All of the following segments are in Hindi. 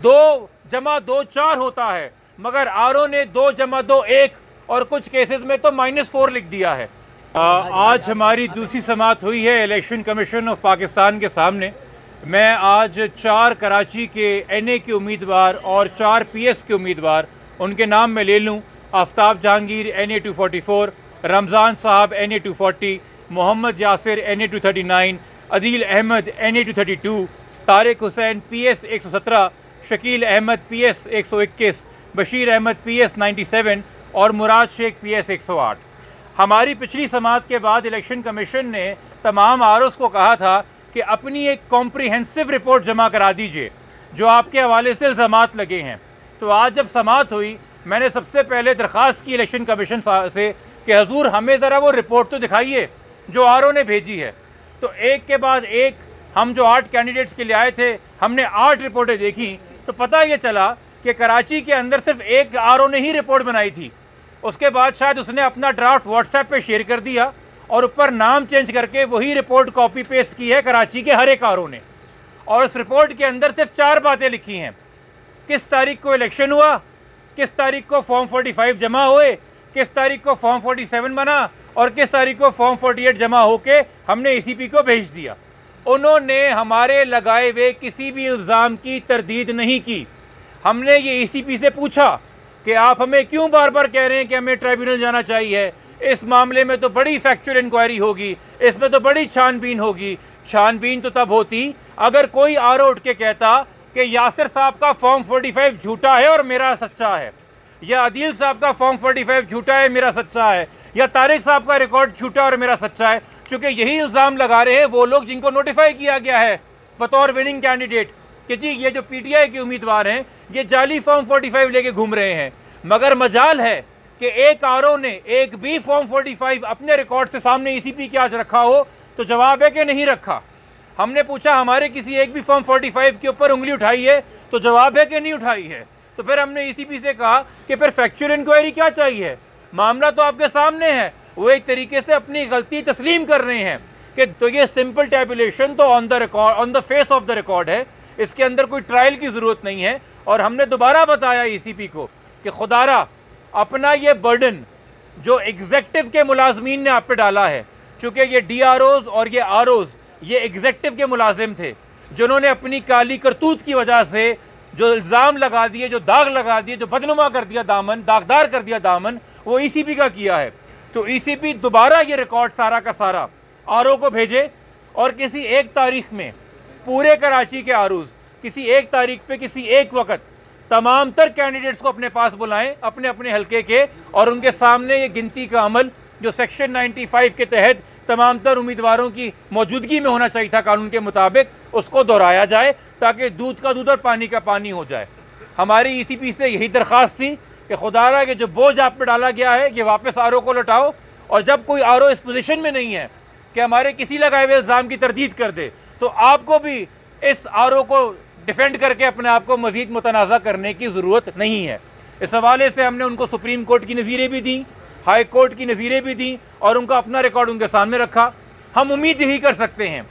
2 जमा 2 4 होता है, मगर आरओ ने 2 जमा 2 1 और कुछ केसेस में तो -4 लिख दिया है। आज हमारी दूसरी समाअत हुई है इलेक्शन कमीशन ऑफ पाकिस्तान के सामने। मैं आज 4 कराची के एनए के उम्मीदवार और 4 पीएस के उम्मीदवार, उनके नाम मैं ले लूँ। Aftab Jahangir NA 244, Ramzan Sahab NA 240, Mohammad Yasir NA 239, Adeel Ahmed NA 232, Tariq Hussain PS 117, Shakeel Ahmed PS 121, Bashir Ahmed PS 97 और मुराद शेख पीएस 108। हमारी पिछली समाअत के बाद इलेक्शन कमीशन ने तमाम आरओज़ को कहा था कि अपनी एक कॉम्प्रिहेंसिव रिपोर्ट जमा करा दीजिए जो आपके हवाले से इल्ज़ामात लगे हैं। तो आज जब समाअत हुई, मैंने सबसे पहले दरख्वास्त की इलेक्शन कमीशन से कि हजूर हमें ज़रा वो रिपोर्ट तो दिखाइए जो आरओ ने भेजी है। तो एक के बाद एक हम जो 8 कैंडिडेट्स के लिए आए थे, हमने 8 रिपोर्टें देखी तो पता ये चला कि कराची के अंदर सिर्फ एक आरओ ने ही रिपोर्ट बनाई थी। उसके बाद शायद उसने अपना ड्राफ्ट व्हाट्सएप पे शेयर कर दिया और ऊपर नाम चेंज करके वही रिपोर्ट कॉपी पेस्ट की है कराची के हर एक आरओ ने। और उस रिपोर्ट के अंदर सिर्फ 4 बातें लिखी हैं। किस तारीख को इलेक्शन हुआ, किस तारीख को फॉर्म 45 जमा हुए, किस तारीख को फॉर्म 47 बना और किस तारीख को फॉर्म 48 जमा होके हमने ईसीपी को भेज दिया। उन्होंने हमारे लगाए हुए किसी भी इल्ज़ाम की तरदीद नहीं की। हमने ये ईसीपी से पूछा कि आप हमें क्यों बार बार कह रहे हैं कि हमें ट्राइब्यूनल जाना चाहिए, इस मामले में तो बड़ी फैक्चुअल इंक्वायरी होगी, इसमें तो बड़ी छानबीन होगी। छानबीन तो तब होती अगर कोई आरओ उठ के कहता कि यासिर साहब का फॉर्म 45 झूठा है और मेरा सच्चा है, या अदील साहब का फॉर्म 45 झूठा है मेरा सच्चा है, या तारिक साहब का रिकॉर्ड झूठा और मेरा सच्चा है। चूँकि यही इल्ज़ाम लगा रहे हैं वो लोग जिनको नोटिफाई किया गया है बतौर विनिंग कैंडिडेट कि जी ये जो पीटीआई के उम्मीदवार हैं ये जाली फॉर्म 45 लेके घूम रहे हैं। मगर मजाल है कि एक आरओ ने एक भी फॉर्म 45 अपने रिकॉर्ड से सामने ईसीपी के आज रखा हो, तो जवाब है कि नहीं रखा। हमने पूछा हमारे किसी एक भी फॉर्म 45 के ऊपर उंगली उठाई है, तो जवाब है कि नहीं उठाई है। तो फिर हमने ईसीपी से कहा कि फिर फैक्चुअल इंक्वायरी क्या चाहिए, मामला तो आपके सामने है। वो एक तरीके से अपनी गलती तस्लीम कर रहे हैं कि तो ये सिंपल टैबुलेशन तो on the record, on the face of the record है, इसके अंदर कोई ट्रायल की ज़रूरत नहीं है। और हमने दोबारा बताया ईसीपी को कि खुदारा अपना ये बर्डन जो एग्जेक्टिव के मुलाजमीन ने आप पे डाला है, चूँकि ये डीआरओज़ और ये आरओज़ ये एग्जेक्टिव के मुलाजिम थे जिन्होंने अपनी काली करतूत की वजह से जो इल्ज़ाम लगा दिए, जो दाग लगा दिए, जो बदनुमा कर दिया दामन, दागदार कर दिया दामन, वो ईसीपी का किया है। तो ईसीपी दोबारा ये रिकॉर्ड सारा का सारा आरओ को भेजे और किसी एक तारीख में पूरे कराची के आरओज़ किसी एक तारीख पे किसी एक वक्त तमाम तर कैंडिडेट्स को अपने पास बुलाएं अपने अपने हलके के, और उनके सामने ये गिनती का अमल जो सेक्शन 95 के तहत तमाम तर उम्मीदवारों की मौजूदगी में होना चाहिए था कानून के मुताबिक, उसको दोहराया जाए ताकि दूध का दूध और पानी का पानी हो जाए। हमारी ईसीपी से यही दरख्वास्त थी कि खुदारा के जो बोझ आप पे डाला गया है ये वापस आरओ को लौटाओ, और जब कोई आरओ इस पोजीशन में नहीं है कि हमारे किसी लगाए हुए इल्ज़ाम की तरदीद कर दे, तो आपको भी इस आरओ को डिफेंड करके अपने आप को मज़ीद मुतनाज़ा करने की ज़रूरत नहीं है। इस हवाले से हमने उनको सुप्रीम कोर्ट की नज़ीरें भी दी, हाई कोर्ट की नज़ीरें भी दी और उनका अपना रिकॉर्ड उनके सामने रखा। हम उम्मीद यही कर सकते हैं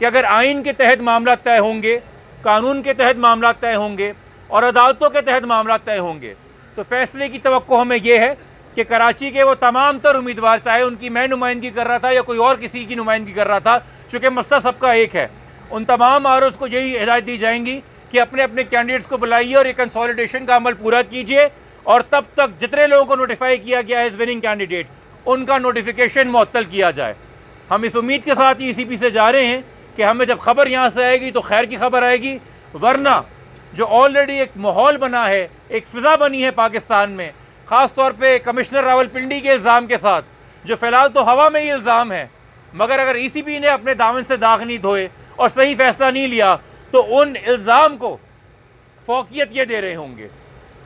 कि अगर आइन के तहत मामला तय होंगे, कानून के तहत मामला तय होंगे और अदालतों के तहत मामला तय होंगे, तो फैसले की तवक्को हमें यह है कि कराची के वो तमाम तर उम्मीदवार, चाहे उनकी मैं नुमाइंदगी कर रहा था या कोई और किसी की नुमाइंदगी कर रहा था, चूँकि मसला सबका एक है, उन तमाम आरओज़ को यही हिदायत दी जाएंगी कि अपने अपने कैंडिडेट्स को बुलाइए और एक कंसोलिडेशन का अमल पूरा कीजिए, और तब तक जितने लोगों को नोटिफाई किया गया है एज विनिंग कैंडिडेट उनका नोटिफिकेशन मुअत्तल किया जाए। हम इस उम्मीद के साथ ही ईसीपी से जा रहे हैं कि हमें जब खबर यहाँ से आएगी तो खैर की खबर आएगी, वरना जो ऑलरेडी एक माहौल बना है, एक फ़िज़ा बनी है पाकिस्तान में, ख़ास तौर पे कमिश्नर रावलपिंडी के इल्ज़ाम के साथ, जो फ़िलहाल तो हवा में ही इल्ज़ाम है, मगर अगर ईसीपी ने अपने दामन से दाग नहीं धोए और सही फ़ैसला नहीं लिया तो उन इल्ज़ाम को फ़ौक़ियत ये दे रहे होंगे,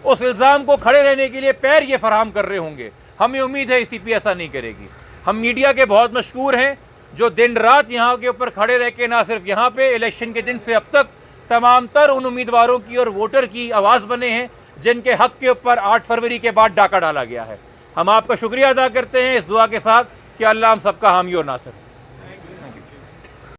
उस इल्ज़ाम को खड़े रहने के लिए पैर ये फराहम कर रहे होंगे। हमें उम्मीद है ईसीपी ऐसा नहीं करेगी। हम मीडिया के बहुत मशकूर हैं जो दिन रात यहाँ के ऊपर खड़े रह के ना सिर्फ यहाँ पे इलेक्शन के दिन से अब तक तमाम तर उन उम्मीदवारों की और वोटर की आवाज़ बने हैं जिनके हक़ के ऊपर 8 फरवरी के बाद डाका डाला गया है। हम आपका शुक्रिया अदा करते हैं इस दुआ के साथ कि अल्लाह हम सबका हामी और नासिर।